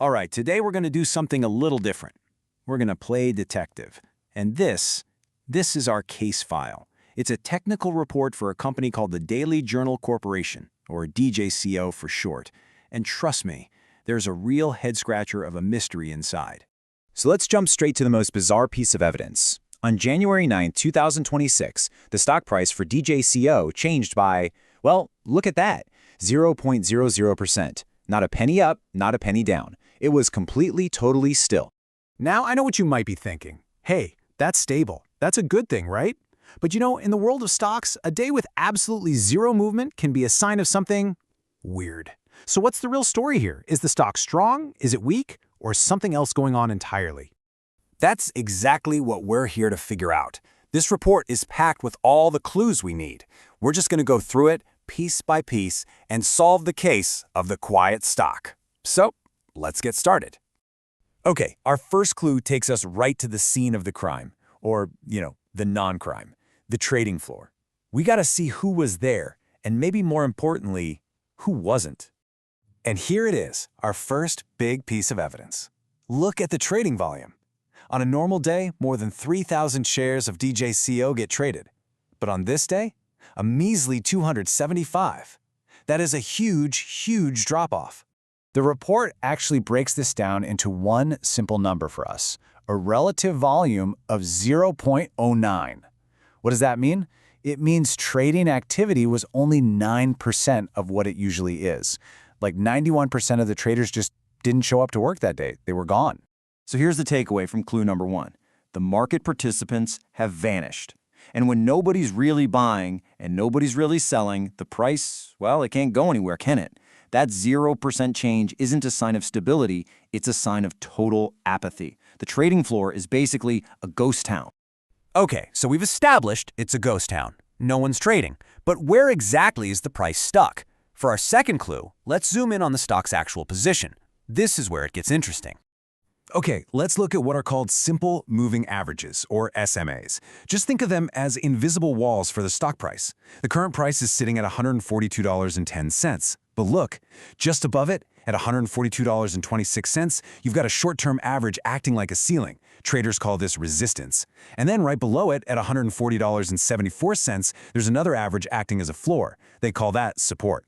All right, today we're going to do something a little different. We're going to play detective. And this is our case file. It's a technical report for a company called the Daily Journal Corporation, or DJCO for short. And trust me, there's a real head-scratcher of a mystery inside. So let's jump straight to the most bizarre piece of evidence. On January 9, 2026, the stock price for DJCO changed by, well, look at that, 0.00%. Not a penny up, not a penny down. It was completely, totally still. Now I know what you might be thinking. Hey, that's stable. That's a good thing, right? But you know, in the world of stocks, a day with absolutely zero movement can be a sign of something weird. So what's the real story here? Is the stock strong? Is it weak? Or something else going on entirely? That's exactly what we're here to figure out. This report is packed with all the clues we need. We're just going to go through it piece by piece and solve the case of the quiet stock. So, let's get started. Okay, our first clue takes us right to the scene of the crime, or, the non-crime, the trading floor. We got to see who was there, and maybe more importantly, who wasn't. And here it is, our first big piece of evidence. Look at the trading volume. On a normal day, more than 3,000 shares of DJCO get traded. But on this day, a measly 275. That is a huge drop-off. The report actually breaks this down into one simple number for us, a relative volume of 0.09. What does that mean? It means trading activity was only 9% of what it usually is. Like 91% of the traders just didn't show up to work that day. They were gone. So here's the takeaway from clue number one. The market participants have vanished. And when nobody's really buying and nobody's really selling, the price, well, it can't go anywhere, can it? That 0% change isn't a sign of stability, it's a sign of total apathy. The trading floor is basically a ghost town. Okay, so we've established it's a ghost town. No one's trading. But where exactly is the price stuck? For our second clue, let's zoom in on the stock's actual position. This is where it gets interesting. Okay, let's look at what are called simple moving averages, or SMAs. Just think of them as invisible walls for the stock price. The current price is sitting at $142.10. But look, just above it, at $142.26, you've got a short-term average acting like a ceiling. Traders call this resistance. And then right below it, at $140.74, there's another average acting as a floor. They call that support.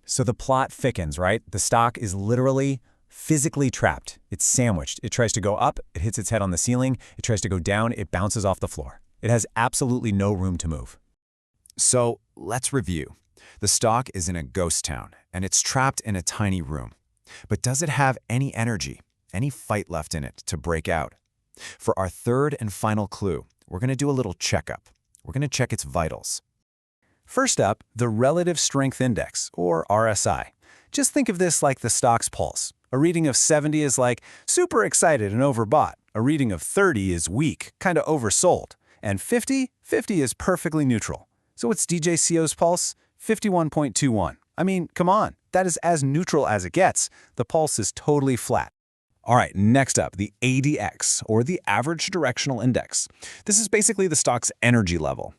So the plot thickens, right? The stock is literally physically trapped. It's sandwiched. It tries to go up, it hits its head on the ceiling. It tries to go down, it bounces off the floor. It has absolutely no room to move. So let's review. The stock is in a ghost town, and it's trapped in a tiny room. But does it have any energy, any fight left in it to break out? For our third and final clue, we're going to do a little checkup. We're going to check its vitals. First up, the Relative Strength Index, or RSI. Just think of this like the stock's pulse. A reading of 70 is like super excited and overbought. A reading of 30 is weak, kind of oversold. And 50 is perfectly neutral. So what's DJCO's pulse? 51.21. I mean, come on, that is as neutral as it gets. The pulse is totally flat. All right, next up, the ADX, or the Average Directional Index. This is basically the stock's energy level.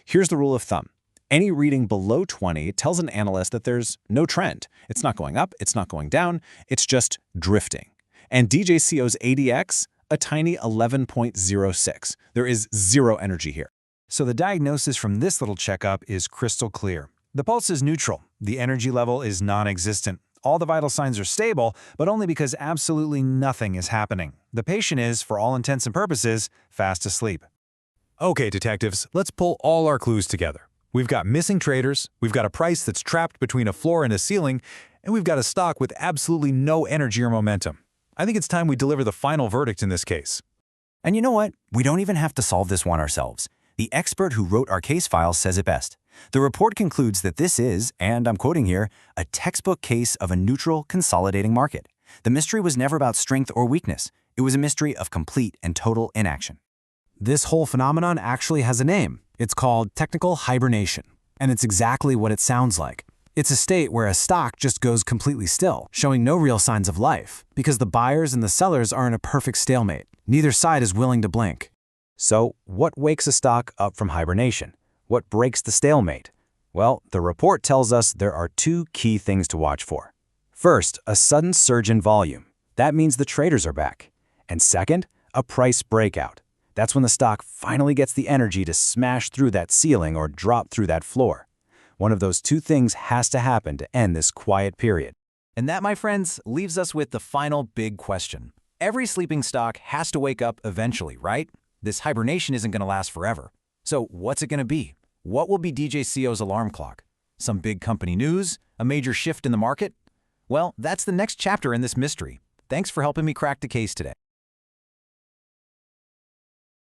Here's the rule of thumb. Any reading below 20 tells an analyst that there's no trend. It's not going up, it's not going down, it's just drifting. And DJCO's ADX, a tiny 11.06. There is zero energy here. So the diagnosis from this little checkup is crystal clear. The pulse is neutral. The energy level is non-existent. All the vital signs are stable, but only because absolutely nothing is happening. The patient is, for all intents and purposes, fast asleep. Okay, detectives, let's pull all our clues together. We've got missing traders, we've got a price that's trapped between a floor and a ceiling, and we've got a stock with absolutely no energy or momentum. I think it's time we deliver the final verdict in this case. And you know what? We don't even have to solve this one ourselves. The expert who wrote our case file says it best. The report concludes that this is, and I'm quoting here, a textbook case of a neutral, consolidating market. The mystery was never about strength or weakness. It was a mystery of complete and total inaction. This whole phenomenon actually has a name. It's called technical hibernation. And it's exactly what it sounds like. It's a state where a stock just goes completely still, showing no real signs of life, because the buyers and the sellers are in a perfect stalemate. Neither side is willing to blink. So what wakes a stock up from hibernation? What breaks the stalemate? Well, the report tells us there are two key things to watch for. First, a sudden surge in volume. That means the traders are back. And second, a price breakout. That's when the stock finally gets the energy to smash through that ceiling or drop through that floor. One of those two things has to happen to end this quiet period. And that, my friends, leaves us with the final big question. Every sleeping stock has to wake up eventually, right? This hibernation isn't going to last forever. So what's it going to be? What will be DJCO's alarm clock? Some big company news? A major shift in the market? Well, that's the next chapter in this mystery. Thanks for helping me crack the case today.